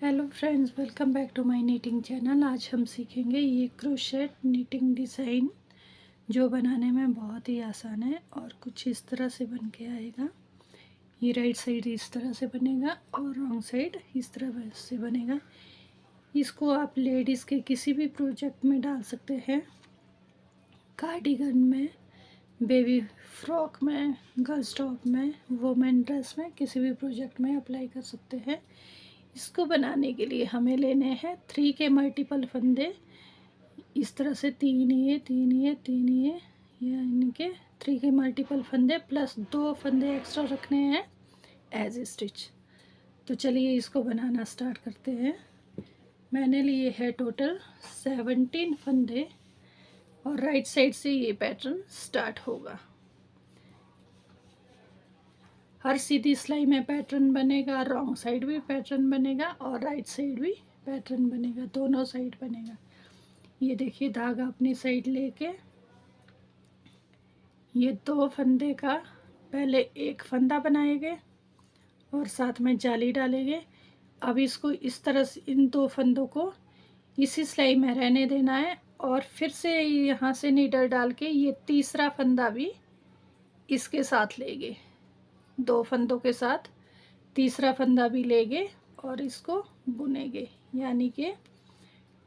Hello friends, welcome back to my knitting channel. आज हम सीखेंगे ये क्रोशेट नीटिंग डिज़ाइन जो बनाने में बहुत ही आसान है और कुछ इस तरह से बन के आएगा। ये राइट साइड इस तरह से बनेगा और रॉन्ग साइड इस तरह से बनेगा। इसको आप लेडीज़ के किसी भी प्रोजेक्ट में डाल सकते हैं, कार्डिगन में, बेबी फ्रॉक में, गर्ल्स टॉप में, वुमेन ड्रेस में, किसी भी प्रोजेक्ट में अप्लाई कर सकते हैं। इसको बनाने के लिए हमें लेने हैं 3 के मल्टीपल फंदे। इस तरह से तीन ये यानी कि 3 के मल्टीपल फंदे प्लस 2 फंदे एक्स्ट्रा रखने हैं एज स्टिच। तो चलिए इसको बनाना स्टार्ट करते हैं। मैंने लिए है टोटल 17 फंदे और राइट साइड से ये पैटर्न स्टार्ट होगा। हर सीधी सिलाई में पैटर्न बनेगा, रॉन्ग साइड भी पैटर्न बनेगा और राइट साइड भी पैटर्न बनेगा, दोनों साइड बनेगा। ये देखिए, धागा अपनी साइड लेके ये 2 फंदे का पहले एक फंदा बनाएंगे और साथ में जाली डालेंगे। अब इसको इस तरह से इन 2 फंदों को इसी सिलाई में रहने देना है और फिर से यहाँ से नीडल डाल के ये तीसरा फंदा भी इसके साथ लेंगे। 2 फंदों के साथ तीसरा फंदा भी लेंगे और इसको बुनेंगे, यानी कि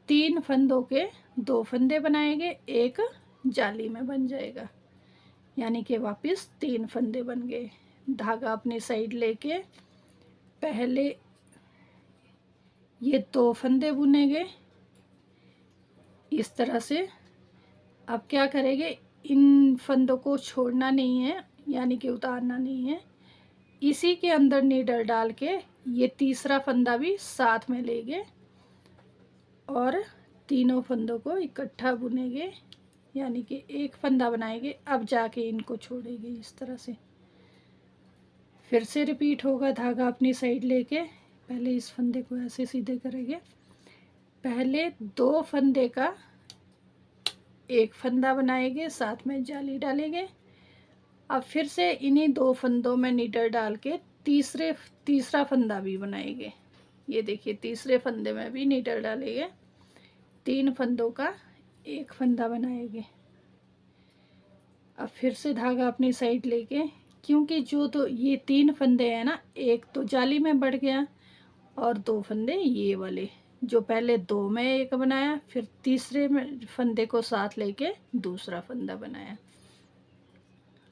3 फंदों के 2 फंदे बनाएंगे, एक जाली में बन जाएगा, यानी कि वापस 3 फंदे बन गए। धागा अपनी साइड लेके पहले ये 2 फंदे बुनेंगे इस तरह से। अब क्या करेंगे, इन फंदों को छोड़ना नहीं है, यानी कि उतारना नहीं है। इसी के अंदर नीडल डाल के ये तीसरा फंदा भी साथ में लेंगे और तीनों फंदों को इकट्ठा बुनेंगे, यानी कि एक फंदा बनाएंगे। अब जाके इनको छोड़ेंगे इस तरह से। फिर से रिपीट होगा, धागा अपनी साइड लेके पहले इस फंदे को ऐसे सीधे करेंगे, पहले 2 फंदे का एक फंदा बनाएंगे, साथ में जाली डालेंगे। अब फिर से इन्हीं 2 फंदों में नीडल डाल के तीसरा फंदा भी बनाएंगे। ये देखिए, तीसरे फंदे में भी नीडल डालेंगे, 3 फंदों का एक फंदा बनाएंगे। अब फिर से धागा अपनी साइड लेके, क्योंकि जो तो ये 3 फंदे हैं ना, एक तो जाली में बढ़ गया और 2 फंदे ये वाले, जो पहले 2 में एक बनाया, फिर तीसरे में फंदे को साथ लेके दूसरा फंदा बनाया।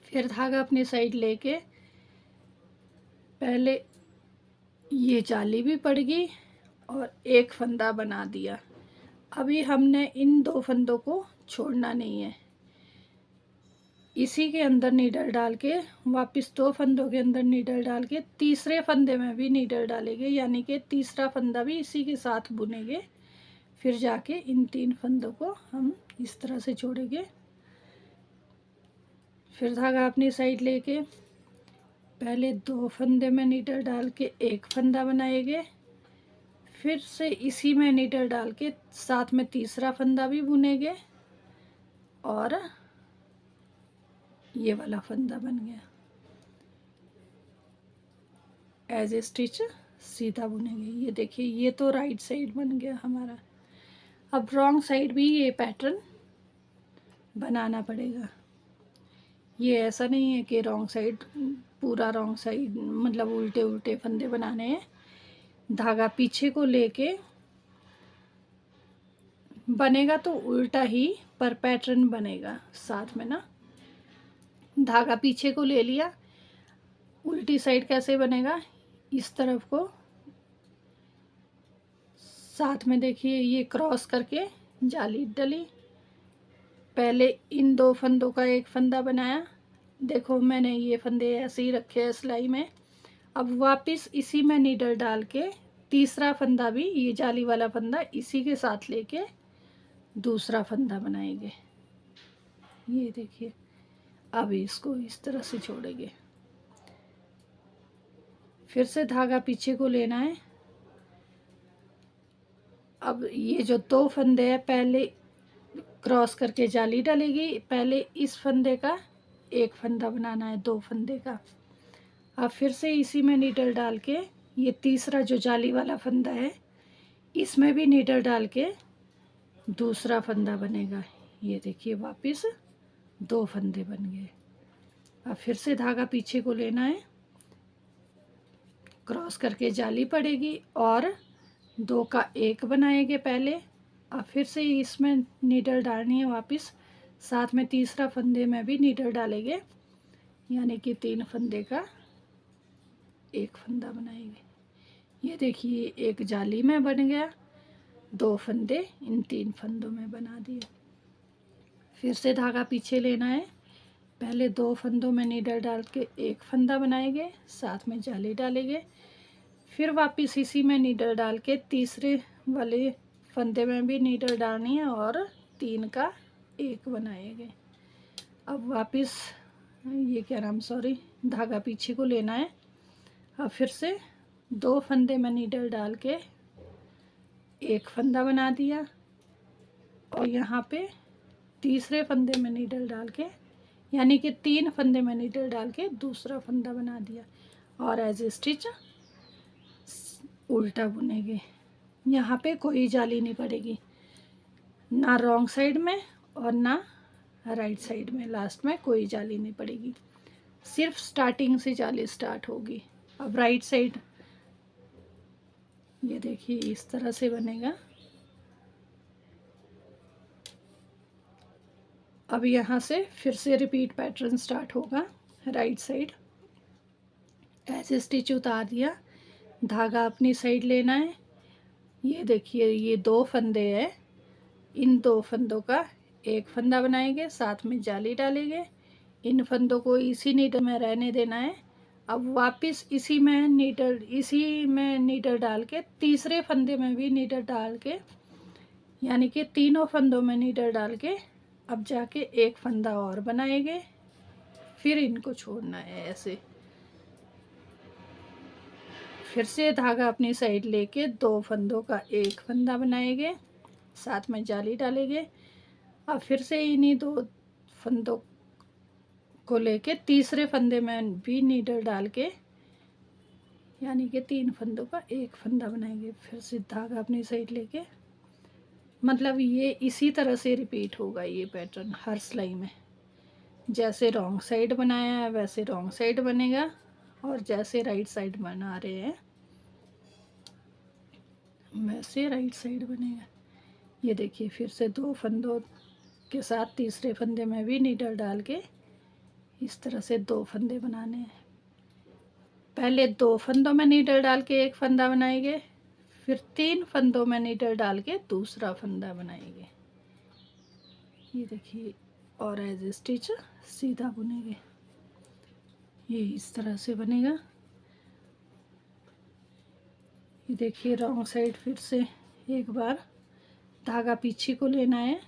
फिर धागा अपनी साइड लेके पहले ये जाली भी पड़ गई और एक फंदा बना दिया। अभी हमने इन 2 फंदों को छोड़ना नहीं है, इसी के अंदर नीडल डाल के वापस 2 फंदों के अंदर नीडल डाल के तीसरे फंदे में भी नीडल डालेंगे, यानी कि तीसरा फंदा भी इसी के साथ बुनेंगे। फिर जाके इन 3 फंदों को हम इस तरह से जोड़ेंगे। फिर धागा अपनी साइड लेके पहले 2 फंदे में नीडल डाल के एक फंदा बनाएंगे, फिर से इसी में नीडल डाल के साथ में तीसरा फंदा भी बुनेंगे और ये वाला फंदा बन गया। एज ए स्टिच सीधा बुनेंगे। ये देखिए, ये तो राइट साइड बन गया हमारा। अब रॉन्ग साइड भी ये पैटर्न बनाना पड़ेगा। ये ऐसा नहीं है कि रॉन्ग साइड, पूरा रॉन्ग साइड मतलब उल्टे उल्टे फंदे बनाने हैं। धागा पीछे को लेके बनेगा तो उल्टा ही, पर पैटर्न बनेगा साथ में ना। धागा पीछे को ले लिया, उल्टी साइड कैसे बनेगा, इस तरफ को साथ में देखिए ये क्रॉस करके जाली डली। पहले इन 2 फंदों का एक फंदा बनाया, देखो मैंने ये फंदे ऐसे ही रखे हैं सिलाई में। अब वापस इसी में नीडल डाल के तीसरा फंदा भी, ये जाली वाला फंदा इसी के साथ लेके दूसरा फंदा बनाएंगे। ये देखिए, अब इसको इस तरह से जोड़ेंगे। फिर से धागा पीछे को लेना है। अब ये जो 2 फंदे हैं, पहले क्रॉस करके जाली डालेगी, पहले इस फंदे का एक फंदा बनाना है 2 फंदे का। अब फिर से इसी में नीडल डाल के ये तीसरा जो जाली वाला फंदा है इसमें भी नीडल डाल के दूसरा फंदा बनेगा। ये देखिए वापस 2 फंदे बन गए। अब फिर से धागा पीछे को लेना है, क्रॉस करके जाली पड़ेगी और 2 का 1 बनाएंगे पहले। अब फिर से इसमें नीडल डालनी है वापस, साथ में तीसरा फंदे में भी नीडल डालेंगे, यानी कि 3 फंदे का 1 फंदा बनाएंगे। ये देखिए एक जाली में बन गया, 2 फंदे इन 3 फंदों में बना दिए। फिर से धागा पीछे लेना है, पहले 2 फंदों में नीडल डाल के 1 फंदा बनाएंगे, साथ में जाली डालेंगे। फिर वापस इसी में नीडल डाल के तीसरे वाले फंदे में भी नीडल डालनी है और 3 का 1 बनाएंगे। अब वापस ये क्या नाम सॉरी धागा पीछे को लेना है। अब फिर से 2 फंदे में नीडल डाल के 1 फंदा बना दिया और यहाँ पे तीसरे फंदे में नीडल डाल के, यानी कि 3 फंदे में नीडल डाल के दूसरा फंदा बना दिया और एज स्टिच उल्टा बुनेंगे। यहाँ पे कोई जाली नहीं पड़ेगी, ना रॉन्ग साइड में और ना राइट साइड में, लास्ट में कोई जाली नहीं पड़ेगी, सिर्फ स्टार्टिंग से जाली स्टार्ट होगी। अब राइट साइड ये देखिए इस तरह से बनेगा। अब यहाँ से फिर से रिपीट पैटर्न स्टार्ट होगा। राइट साइड ऐसे स्टिच उतार दिया, धागा अपनी साइड लेना है। ये देखिए ये 2 फंदे हैं, इन 2 फंदों का 1 फंदा बनाएंगे, साथ में जाली डालेंगे। इन फंदों को इसी नीडल में रहने देना है। अब वापस इसी में नीडल डाल के तीसरे फंदे में भी नीडल डाल के, यानी कि तीनों फंदों में नीडल डाल के अब जाके 1 फंदा और बनाएंगे। फिर इनको छोड़ना है ऐसे। फिर से धागा अपनी साइड लेके 2 फंदों का 1 फंदा बनाएंगे, साथ में जाली डालेंगे। अब फिर से इन्हीं 2 फंदों को लेके तीसरे फंदे में भी नीडल डाल के, यानी कि 3 फंदों का 1 फंदा बनाएंगे। फिर से धागा अपनी साइड लेके, मतलब ये इसी तरह से रिपीट होगा ये पैटर्न हर सिलाई में। जैसे रॉन्ग साइड बनाया है वैसे रॉन्ग साइड बनेगा और जैसे राइट साइड बना रहे हैं वैसे राइट साइड बनेगा। ये देखिए फिर से 2 फंदों के साथ तीसरे फंदे में भी नीडल डाल के इस तरह से 2 फंदे बनाने हैं। पहले 2 फंदों में नीडल डाल के 1 फंदा बनाएंगे, फिर 3 फंदों में नीडल डाल के दूसरा फंदा बनाएंगे। ये देखिए और एज स्टिच सीधा बुनेंगे। ये इस तरह से बनेगा। ये देखिए रॉन्ग साइड फिर से एक बार धागा पीछे को लेना है,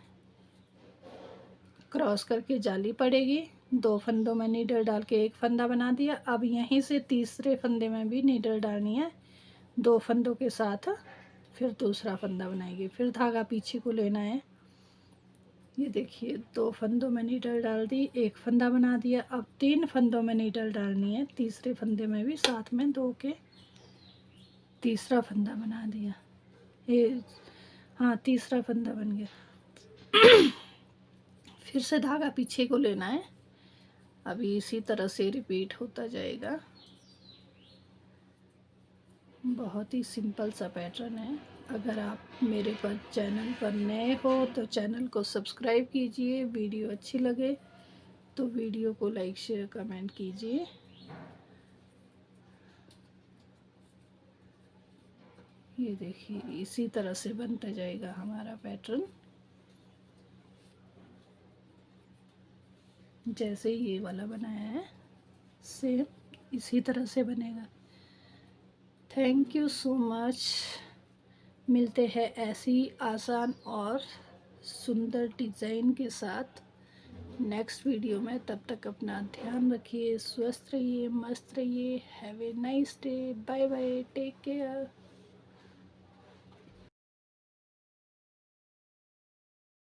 क्रॉस करके जाली पड़ेगी, 2 फंदों में नीडल डाल के 1 फंदा बना दिया। अब यहीं से तीसरे फंदे में भी नीडल डालनी है, 2 फंदों के साथ फिर दूसरा फंदा बनाएंगे। फिर धागा पीछे को लेना है। ये देखिए 2 फंदों में नीडल डाल दी, 1 फंदा बना दिया। अब 3 फंदों में नीडल डालनी है, तीसरे फंदे में भी साथ में 2 के तीसरा फंदा बना दिया। ये हाँ तीसरा फंदा बन गया। फिर से धागा पीछे को लेना है। अभी इसी तरह से रिपीट होता जाएगा। बहुत ही सिंपल सा पैटर्न है। अगर आप मेरे चैनल पर नए हो तो चैनल को सब्सक्राइब कीजिए, वीडियो अच्छी लगे तो वीडियो को लाइक शेयर कमेंट कीजिए। ये देखिए इसी तरह से बनता जाएगा हमारा पैटर्न, जैसे ये वाला बनाया है सेम इसी तरह से बनेगा। Thank you so much. मिलते हैं ऐसी आसान और सुंदर डिज़ाइन के साथ नेक्स्ट वीडियो में। तब तक अपना ध्यान रखिए, स्वस्थ रहिए, मस्त रहिए। Have a nice day, bye bye, take care.